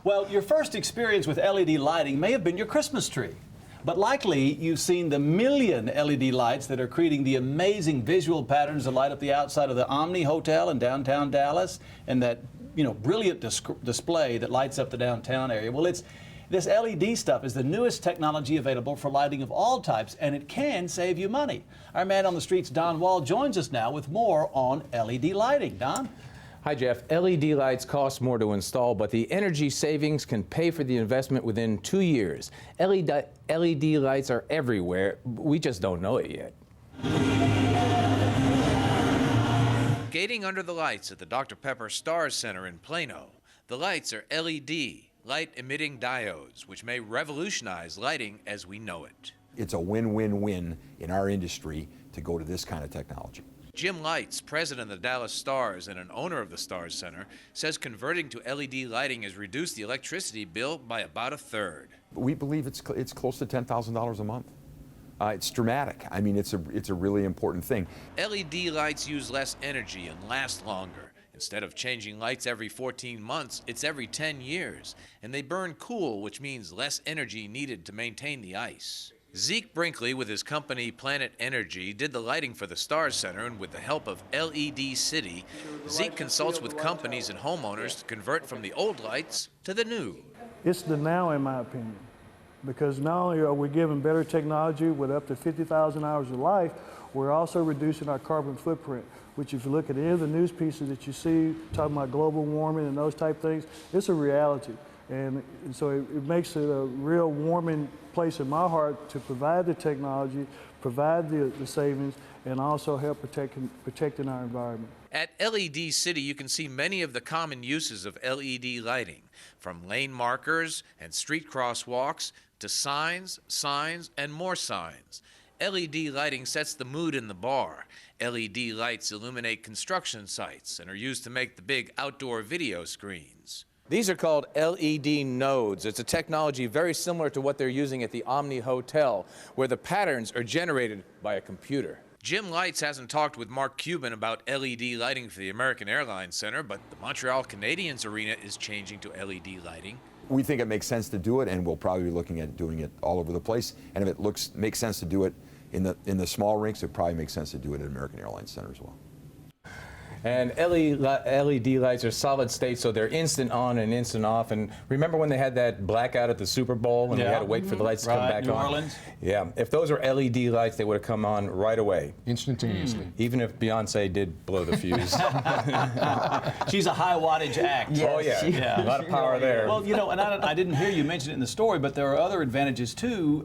Well, your first experience with LED lighting may have been your Christmas tree. But likely, you've seen the million LED lights that are creating the amazing visual patterns that light up the outside of the Omni Hotel in downtown Dallas, and that brilliant display that lights up the downtown area. Well, this LED stuff is the newest technology available for lighting of all types, and it can save you money. Our man on the streets, Don Wall, joins us now with more on LED lighting. Don? Hi, Jeff. LED lights cost more to install, but the energy savings can pay for the investment within 2 years. LED lights are everywhere. We just don't know it yet. Skating under the lights at the Dr. Pepper Stars Center in Plano. The lights are LED, light-emitting diodes, which may revolutionize lighting as we know it. It's a win-win-win in our industry to go to this kind of technology. Jim Lights, president of the Dallas Stars and an owner of the Stars Center, says converting to LED lighting has reduced the electricity bill by about a third. We believe it's close to $10,000 a month. It's dramatic. I mean, it's a really important thing. LED lights use less energy and last longer. Instead of changing lights every 14 months, it's every 10 years. And they burn cool, which means less energy needed to maintain the ice. Zeke Brinkley, with his company Planet Energy, did the lighting for the Stars Center, and with the help of LED City, Zeke consults with companies and homeowners to convert from the old lights to the new. It's the now, in my opinion, because not only are we giving better technology with up to 50,000 hours of life, we're also reducing our carbon footprint, which if you look at any of the news pieces that you see talking about global warming and those type things, it's a reality. And so it makes it a real warming place in my heart to provide the technology, provide the savings, and also help protecting our environment. At LED City, you can see many of the common uses of LED lighting, from lane markers and street crosswalks to signs, and more signs. LED lighting sets the mood in the bar. LED lights illuminate construction sites and are used to make the big outdoor video screens. These are called LED nodes. It's a technology very similar to what they're using at the Omni Hotel, where the patterns are generated by a computer. Jim Lights hasn't talked with Mark Cuban about LED lighting for the American Airlines Center, but the Montreal Canadiens arena is changing to LED lighting. We think it makes sense to do it, and we'll probably be looking at doing it all over the place. And if it makes sense to do it in the small rinks, it probably makes sense to do it at American Airlines Center as well. And LED lights are solid state, so they're instant on and instant off. And remember when they had that blackout at the Super Bowl and we had to wait for the lights to come back on? New Orleans. Yeah, if those were LED lights, they would have come on right away. Instantaneously. Even if Beyonce did blow the fuse. She's a high wattage act. Yes, oh yeah, a lot of power there. Well, and I didn't hear you mention it in the story, but there are other advantages too.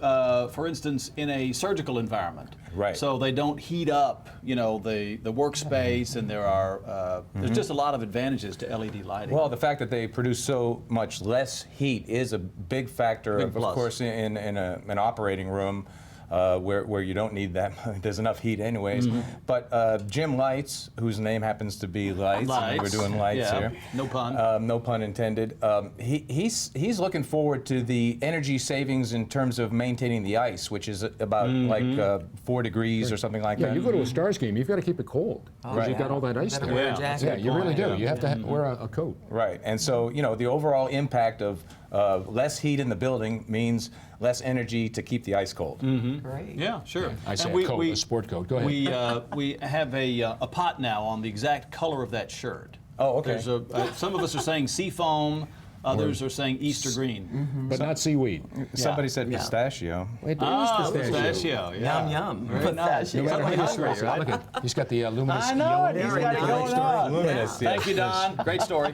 For instance, in a surgical environment. Right. So they don't heat up, the workspace, and there are there's just a lot of advantages to LED lighting. Well, the fact that they produce so much less heat is a big factor, of course, in an operating room where you don't need that. There's enough heat anyways. But Jim Lights, whose name happens to be Lights, and we're doing lights here. No pun. No pun intended. He's looking forward to the energy savings in terms of maintaining the ice, which is about like 4 degrees or something like that. Yeah, you go to a Stars game, you've got to keep it cold because you've got all that ice there. Yeah, you really do. You have to wear a coat. Right, and so the overall impact of less heat in the building means less energy to keep the ice cold. Great. Yeah, sure. I say a coat, a sport coat. Go ahead. We have a pot now on the exact color of that shirt. Oh, okay. There's some of us are saying seafoam, others are saying Easter green. But not seaweed. Somebody said pistachio. It is Pistachio. Yeah. Yum, yum. Very nice. No matter how you Hungry, slice it. right? Look at, he's got the luminous I know it. yellow. He's got it going on. Luminous, Thank you, Don. Great story.